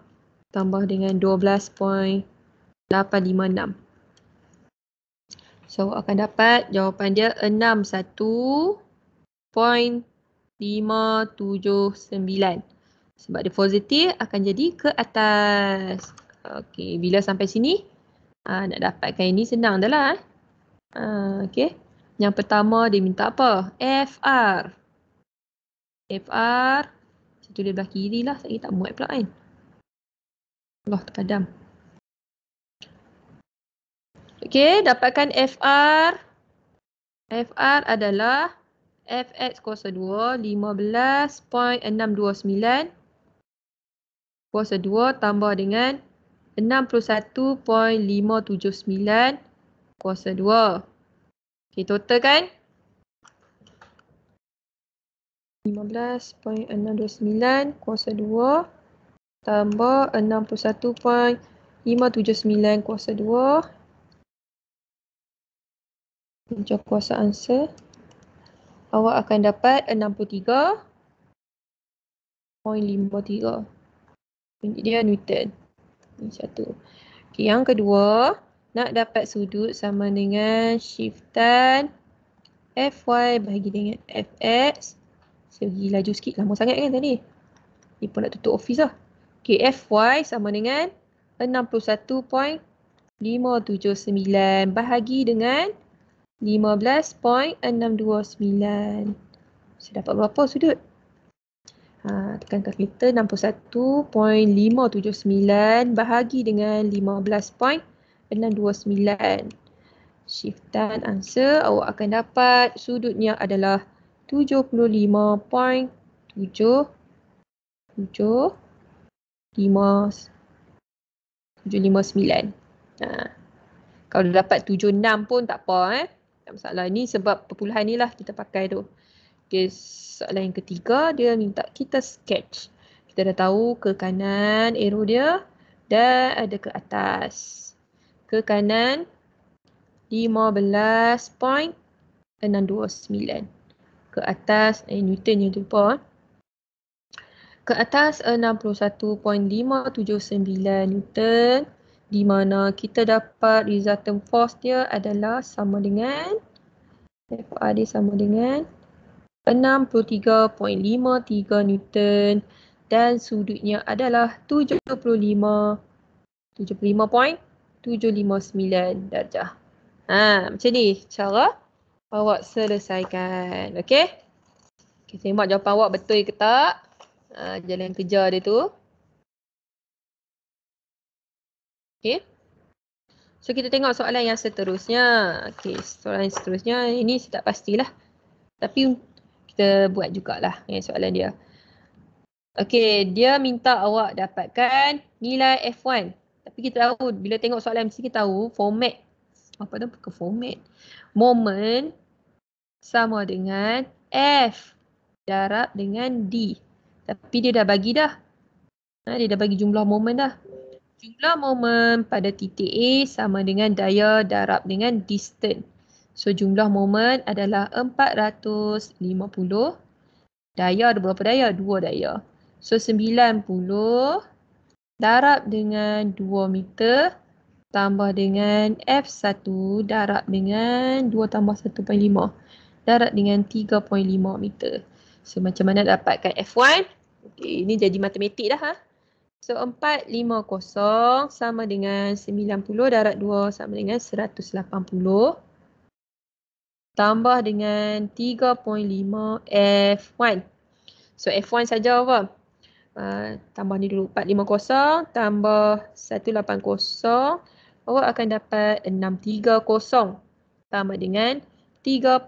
Speaker 1: tambah dengan 12.856. So akan dapat jawapan dia 61.579. Sebab dia positif akan jadi ke atas. Okey, bila sampai sini nak dapatkan ini senang dah lah. Okey. Yang pertama dia minta apa? FR. FR. Saya tulis belah kiri lah. Saya tak muat pula kan. Allah terkadam. Okey, dapatkan FR. FR adalah Fx kuasa 2, 15.629 kuasa 2 tambah dengan 61.579 kuasa 2. Okey, total kan? 15.629 kuasa 2 tambah 61.579 kuasa 2. Punca kuasa answer. Awak akan dapat 63.53. Bunyi dia Newton. Ini satu. Okey, yang kedua, nak dapat sudut sama dengan shiftan Fy bahagi dengan Fx. Saya pergi laju sikit, lama sangat kan tadi. Ni pun nak tutup office lah. Okey, Fy sama dengan 61.579 bahagi dengan 15.629. Saya dapat berapa sudut? Tekan kalkulator 61.579 bahagi dengan 15.629. Shiftan answer, awak akan dapat sudutnya adalah 75.759. Kalau dapat 76 pun tak apa. Tak masalah. Ni sebab perpuluhan ni lah kita pakai tu. Okay, soalan yang ketiga, dia minta kita sketch. Kita dah tahu ke kanan arrow dia dan ada ke atas. Ke kanan 15.629. Ke atas, Newton yang lupa. Ke atas 61.579 Newton. Di mana kita dapat resultant force dia adalah sama dengan FA dia sama dengan 63.53 Newton dan sudutnya adalah 75.759 darjah. Macam ni cara awak selesaikan. Okey? Okay, tengok jawapan awak betul ke tak. Jalan kerja dia tu. Okey. So kita tengok soalan yang seterusnya. Okey, soalan yang seterusnya ini saya tak pastilah. Tapi kita buat jugalah soalan dia. Okey, dia minta awak dapatkan nilai F1. Tapi kita tahu, bila tengok soalan mesti kita tahu format. Apa tu? Bukan format. Moment sama dengan F darab dengan D. Tapi dia dah bagi dah. Dia dah bagi jumlah moment dah. Jumlah moment pada titik A sama dengan daya darab dengan distance. So jumlah moment adalah 450. Daya ada berapa daya? 2 daya. So 90 darab dengan 2 meter tambah dengan F1 darab dengan 2 tambah 1.5 darab dengan 3.5 meter. So macam mana dapatkan F1? Okay, ini jadi matematik dah. So 450 sama dengan 90 darab 2 sama dengan 180 tambah dengan 3.5 F1. So F1 saja apa? Tambah ni dulu. 450 tambah 180. Awak akan dapat 630 tambah dengan 3.5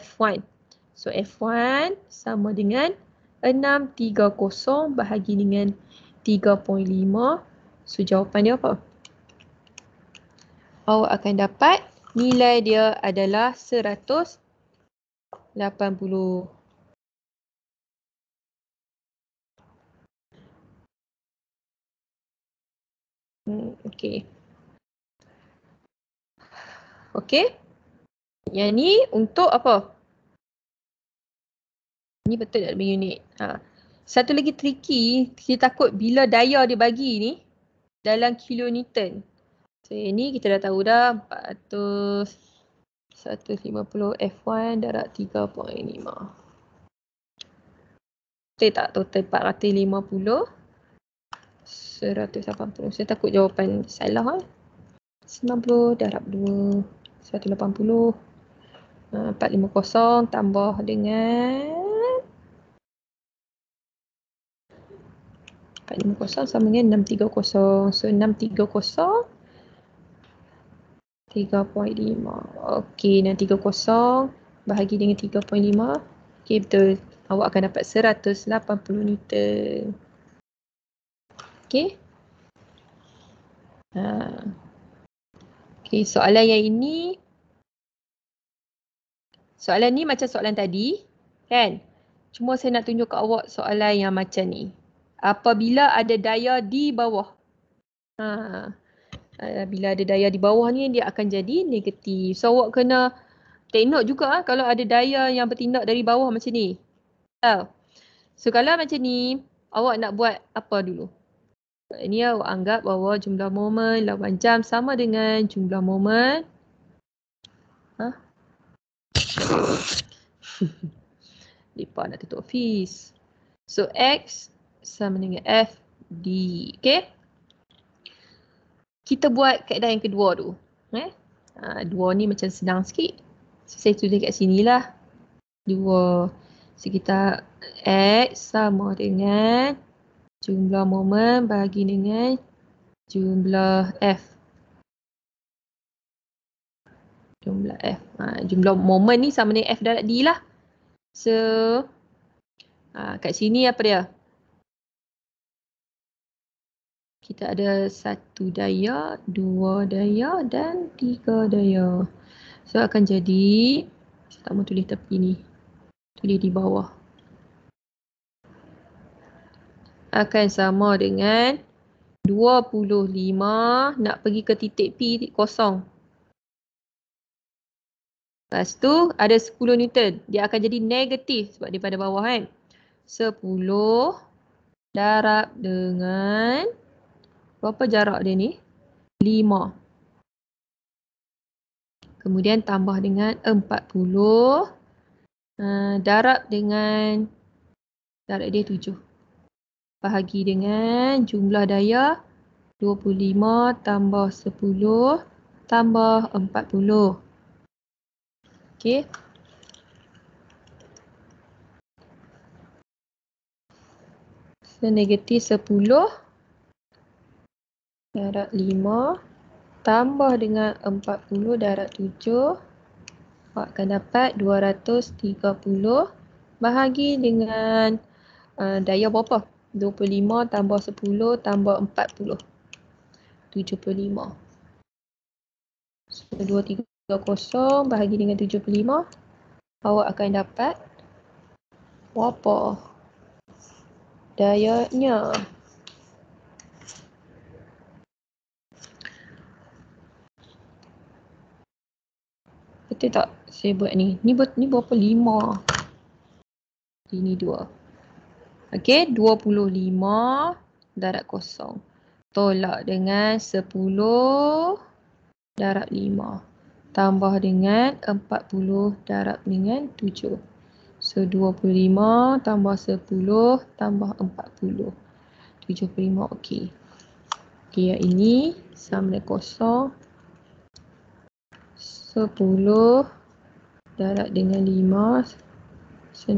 Speaker 1: F1. So F1 sama dengan 630 bahagi dengan 3.5. So jawapan dia apa? Awak akan dapat nilai dia adalah 180. Okey. Okey. Yang ni untuk apa? Ni betul tak dalam unit? Satu lagi tricky, kita takut bila daya dia bagi ni dalam kilonewton. So ini kita dah tahu dah 150 F1 darab 3.5. Betul tak? Total 450. 180. Saya takut jawapan salah. 90 darab 2. 180. 450 tambah dengan 450 sama dengan 630. So 630 3.5. Okey, 630 bahagi dengan 3.5. Okey, betul. Awak akan dapat 180 Newton. Okey. Okey, soalan yang ini. Soalan ni macam soalan tadi, kan? Cuma saya nak tunjuk ke awak soalan yang macam ni. Apabila ada daya di bawah. Bila ada daya di bawah ni, dia akan jadi negatif. So, awak kena take note juga kalau ada daya yang bertindak dari bawah macam ni. So, kalau macam ni, awak nak buat apa dulu? Ini awak anggap bahawa jumlah moment lawan jam sama dengan jumlah moment. Lipat nak tutup office. So, X sama dengan F, D. Okay? Kita buat kaedah yang kedua tu. 2 ni macam senang sikit. So, saya tulis kat sini lah. 2. Sekitar X sama dengan jumlah momen bahagi dengan jumlah F. Jumlah F. Jumlah momen ni sama dengan F darab D lah. So, kat sini apa dia? Kita ada 1 daya, 2 daya dan 3 daya. So, akan jadi, saya tak mau tulis tepi ni. Tulis di bawah. Akan sama dengan 25 nak pergi ke titik P kosong. Lepas tu ada 10 Newton. Dia akan jadi negatif sebab dia pada bawah kan. 10 darab dengan berapa jarak dia ni? 5. Kemudian tambah dengan 40 darab dengan darab dia 7. Bahagi dengan jumlah daya 25 tambah 10 tambah 40. Okey. So, negatif 10 darab 5 tambah dengan 40 darab 7. Awak akan dapat 230 bahagi dengan daya berapa? 25 tambah 10 tambah 40. 75. So, 230 bahagi dengan 75. Awak akan dapat berapa dayanya? Betul tak saya buat ni? Ni berapa? 5. Ini 2. Okey, 25 darab kosong. Tolak dengan 10 darab 5. Tambah dengan 40 darab dengan 7. So, 25 tambah 10 tambah 40. 75, okey. Okey, yang ini sama dengan kosong. 10 darab dengan 5. So,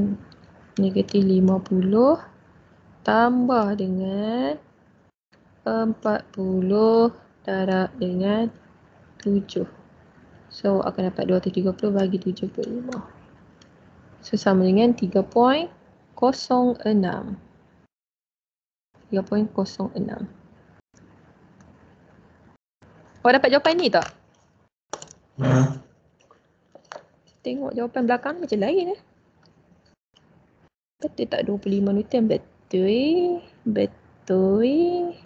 Speaker 1: negatif 50 tambah dengan 40 darab dengan 7. So, akan dapat 230 bagi 75. So, sama dengan 3.06. 3.06. Awak dapat jawapan ni tak? Tengok jawapan belakang macam lain eh. Betul tak 25 Newton? Betul. Betul.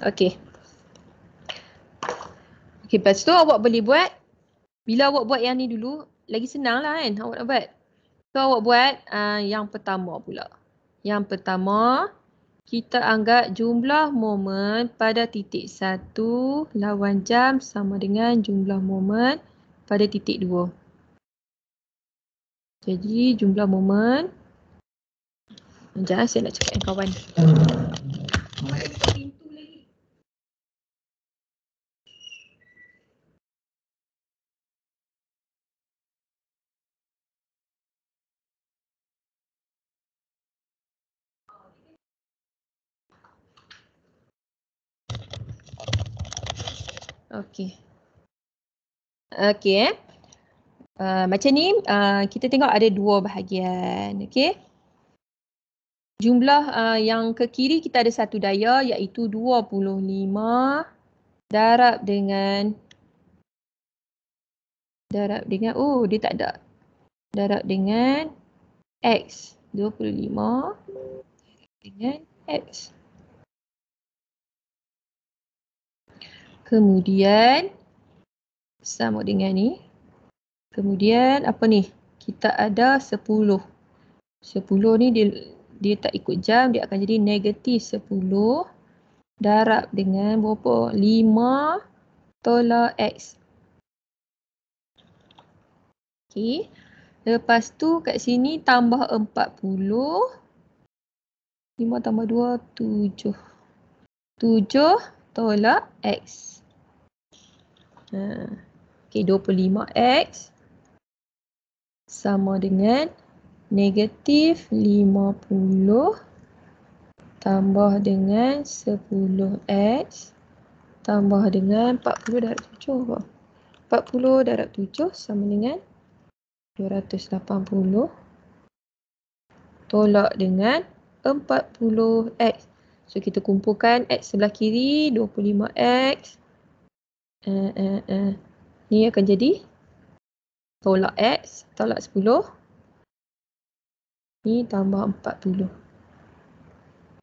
Speaker 1: Okey. Okey, lepas tu awak boleh buat. Bila awak buat yang ni dulu, lagi senang lah kan awak nak buat. So, awak buat yang pertama pula. Yang pertama, kita anggap jumlah momen pada titik 1 lawan jam sama dengan jumlah momen pada titik 2. Jadi, jumlah momen. Sekejap saya nak cakap dengan kawan. Okey. Okey macam ni kita tengok ada 2 bahagian. Okey. Jumlah yang ke kiri kita ada 1 daya iaitu 25 darab dengan dia tak ada. Darab dengan X. 25 dengan X. Kemudian sama dengan ni. Kemudian apa ni? Kita ada 10. 10 ni dia tak ikut jam, dia akan jadi negatif 10 darab dengan berapa? 5 tolak X. Okey. Lepas tu kat sini tambah 40. 5 tambah 2, 7. 7 tolak X. Okey, 25x sama dengan negatif 50 tambah dengan 10x tambah dengan 40 darab 7 apa? 40 darab 7 sama dengan 280 tolak dengan 40x. So kita kumpulkan x sebelah kiri 25x. Ni akan jadi tolak x, tolak 10. Ni tambah 40.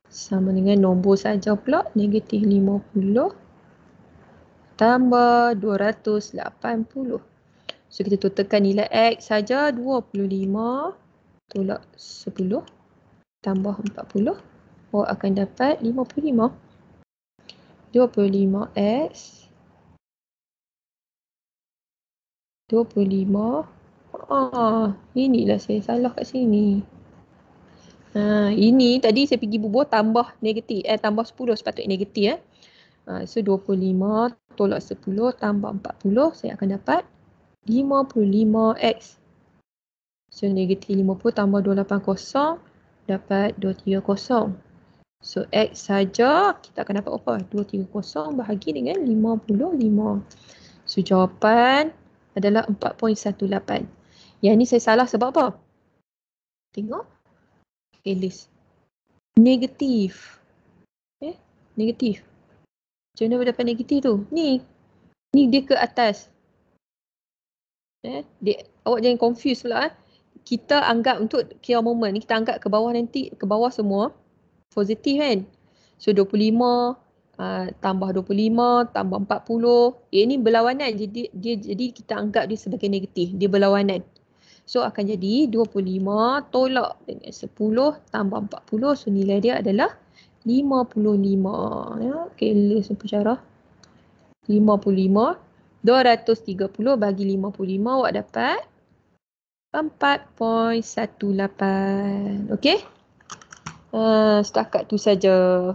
Speaker 1: Sama dengan nombor saja pula, negatif 50 tambah 280. So kita totalkan nilai x saja 25 tolak 10 tambah 40. Akan dapat 55. 25x 25. Inilah saya salah kat sini. Ini tadi saya pergi bubuh tambah negatif. Tambah 10 sepatutnya negatif. So 25 tolak 10 tambah 40. Saya akan dapat 55x. So negatif 50 tambah 280 dapat 230. So x saja kita akan dapat apa? 230 bahagi dengan 55. So jawapan adalah 4.18. Yang ni saya salah sebab apa? Tengok. Okay, list. Negatif. Negatif. Macam mana dapat negatif tu? Ni dia ke atas. Awak jangan confuse pula. Kita anggap untuk kira moment ni, kita anggap ke bawah nanti, ke bawah semua positif kan. So 25 tambah 25 tambah 40. Ini berlawanan. Jadi kita anggap dia sebagai negatif. Dia berlawanan. So akan jadi 25 tolak dengan 10 tambah 40. So nilai dia adalah 55. Okay, list pensyarah. 55. 230 bagi 55 awak dapat 4.18. Okey? Setakat tu saja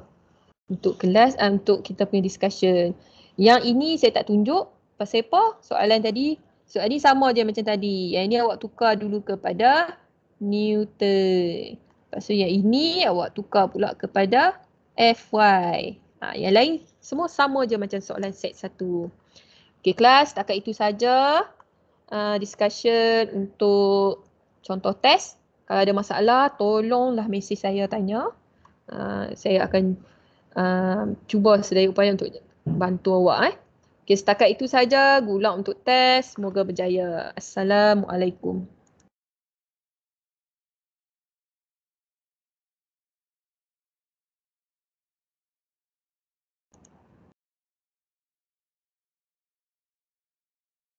Speaker 1: untuk kelas, untuk kita punya discussion. Yang ini saya tak tunjuk. Pasal apa? Soalan ni sama je macam tadi. Yang ini awak tukar dulu kepada Newton. Lepas tu yang ini awak tukar pula kepada Fy. Yang lain semua sama je macam soalan set 1. Okey kelas, setakat itu saja discussion untuk contoh test. Kalau ada masalah, tolonglah mesej saya tanya. Saya akan cuba sedaya upaya untuk bantu awak. Okey, setakat itu saja. Good luck untuk test. Semoga berjaya. Assalamualaikum.